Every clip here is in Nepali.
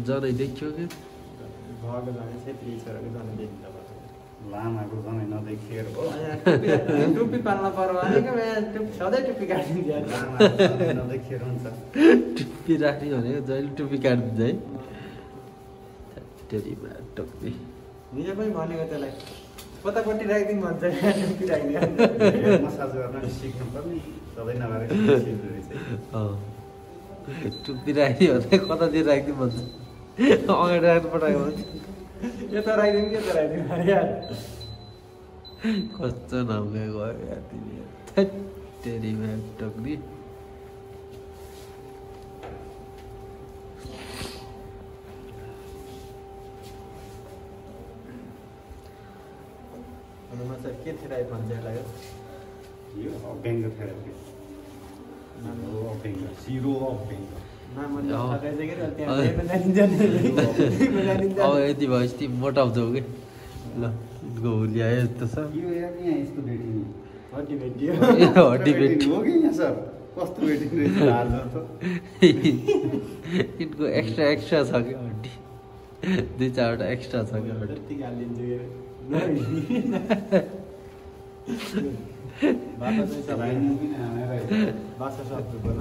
जनै देखियो कि लामाको जनै नदेखिएर हो टुप्पी पाल्न पर्यो भनेको सधैँ टुप्पी काटिदिन्छ लामाको जनै नदेखिएर हुन्छ टुप्पी राख्ने भनेको जहिले टुप्पी काटिदिन्छ है टेरीमा टोक्ने हिजो पनि भनेको त्यसलाई पतापट्टि राखिदिउँ भन्छ टुप्पी राखिदिन्छ मसाज गर्न सिक्नुपर्ने सधैँ नभएर सिक्दो रहेछ टुप्पी राख्ने भने कतातिर राखिदिउँ भन्छ अगाडि राख्नु पठाएको भन्छ यता राखिदिउँ कि यता राखिदिउँ यार कस्तो नामले गयो यार तिमी टेरीमा टोक्ने के थेरापी भन्छ यसलाई यो अभ्यङ्ग थेरापी अभ्यङ्ग सिरो अभ्यङ्ग अब यति भएपछि तिमी मोटाउँछौ कि ल गौ ल्यायो यस्तो छ यो यहाँ यस्तो भेटिने हड्डी भेटियो हड्डी भेटी हो कि यहाँ सर कस्तो भेटिने रहेछ हाल त यिनको एक्स्ट्रा छ कि हड्डी दुई चारवटा एक्स्ट्रा छ कि हड्डी भाषा शब्द बोल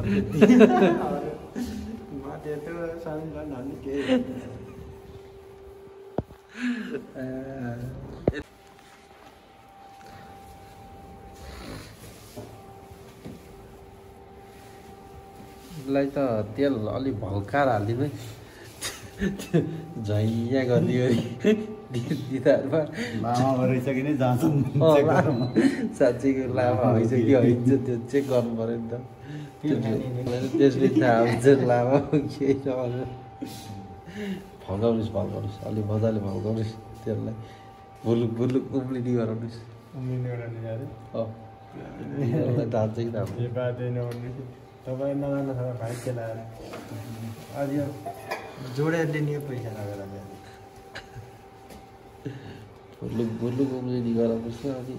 लाई त तेल अलिक भल्काएर हालिदिनु झैया गरिदियो दिदारमा लामा रहेछ कि नै जान्छन् साँच्चैको लामा होइन कि होइन त्यो चेक गर्नु पऱ्यो नि त त्यसले थाहा हुन्छ लामा केही नभएर भल्काउनुहोस् अलिक मजाले भल्काउनुहोस् त्यसलाई भुलुक उम्लिनी गराउनुहोस् त्यसलाई धान्छ कि धान्छ तपाईँ नजानु छ भाइ केलाएर अहिले यो जोडेर लिने पैसा लगेर भुलुक उम्लिनी गराउनुहोस् न अनि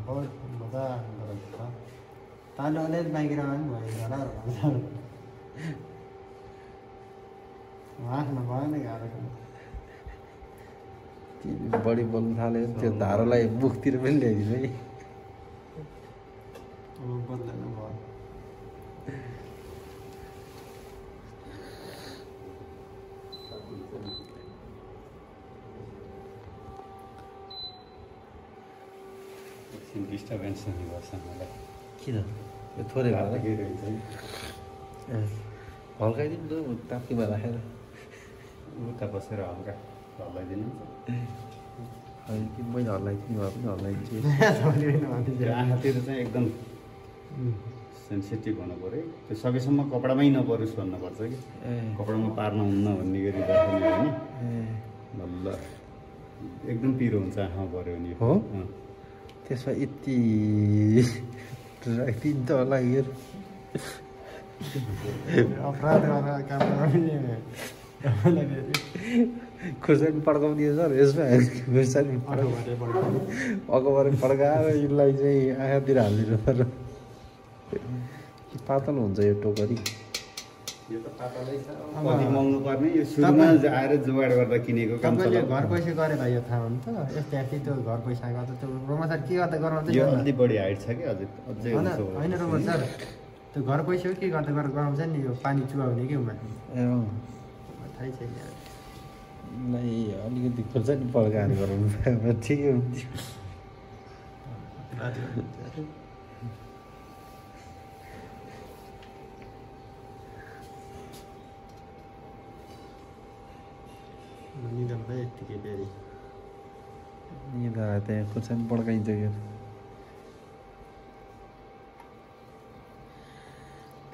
बहुत मजा गरेको छ ताले अलिअलि बाँकी पनि भयो होला आफ्नो भएन गाह्रो तिमी बढी बोल्नु थाल्यो त्यो धारोलाई मुखतिर पनि ल्याइदिनु है बदलेन भयो डिस्टर्बेन्स हुने गर्छ मलाई किन यो थोरै भएर रहेछ हल्काइदिनु न ताप्तीमा राखेर उता बसेर हल्का हल्लाइदिनु होइन कि मैले हल्लाइदिनु भए पनि हल्लाइदिन्छु आँखातिर चाहिँ एकदम सेन्सिटिभ हुनु पऱ्यो त्यो सकेसम्म कपडामै नपरोस् भन्नुपर्छ कि कपडामा पार्न हुन्न भन्ने गरी राख्ने भने बल्ल एकदम पिरो हुन्छ आँखा पऱ्यो भने हो त्यसमा यति राखिदिनु त होला यो अपराध गरेर काम गर्ने खुर्सानी पड्काउँदियो सर यसमा खुर्सानी अगाडि पड्काएर यसलाई चाहिँ आँखातिर हालिदिनु पर्यो पातलो हुन्छ यो टोकरी यो त पातलै छ कति महँगो पर्ने यो सुरुमा आएर जोगाड गर्दा किनेको काम तपाईँले घर पैसा गरे भाइ यो थाहा हुन्छ यस्तो यति त्यो घर पैसा गर्दा त्यो रोमा सर के गर्दा गराउँछ यो अलि बढी हाइट छ कि अझै होइन रोमा सर त्यो घर पैसा हो के गर्दा गरेर गराउँछ नि यो पानी चुहाउने कि उमा थाहै छैन अलिकति खुर्सानी पड्काएर गराउनु पायो ठिकै हुन्थ्यो निधन भयो यत्तिकै फेरि निदा त्यहाँ खुर्सानी पड्काइन्छ क्या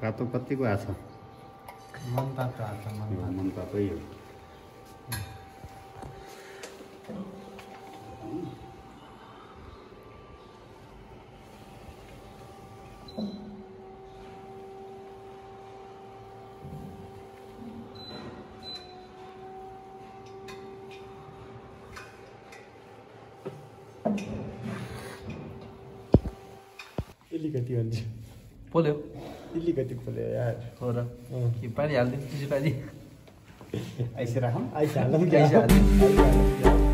तातो कतिको आछ मन तातो आएको छ मन तातै हो अलिकति हुन्छ पोल्यो अलिकति खोल्यो यार हो र कि पानी हालिदिनु चिसो पानी आइसे राखौँ आइस हालौँ आइस हाल्नु।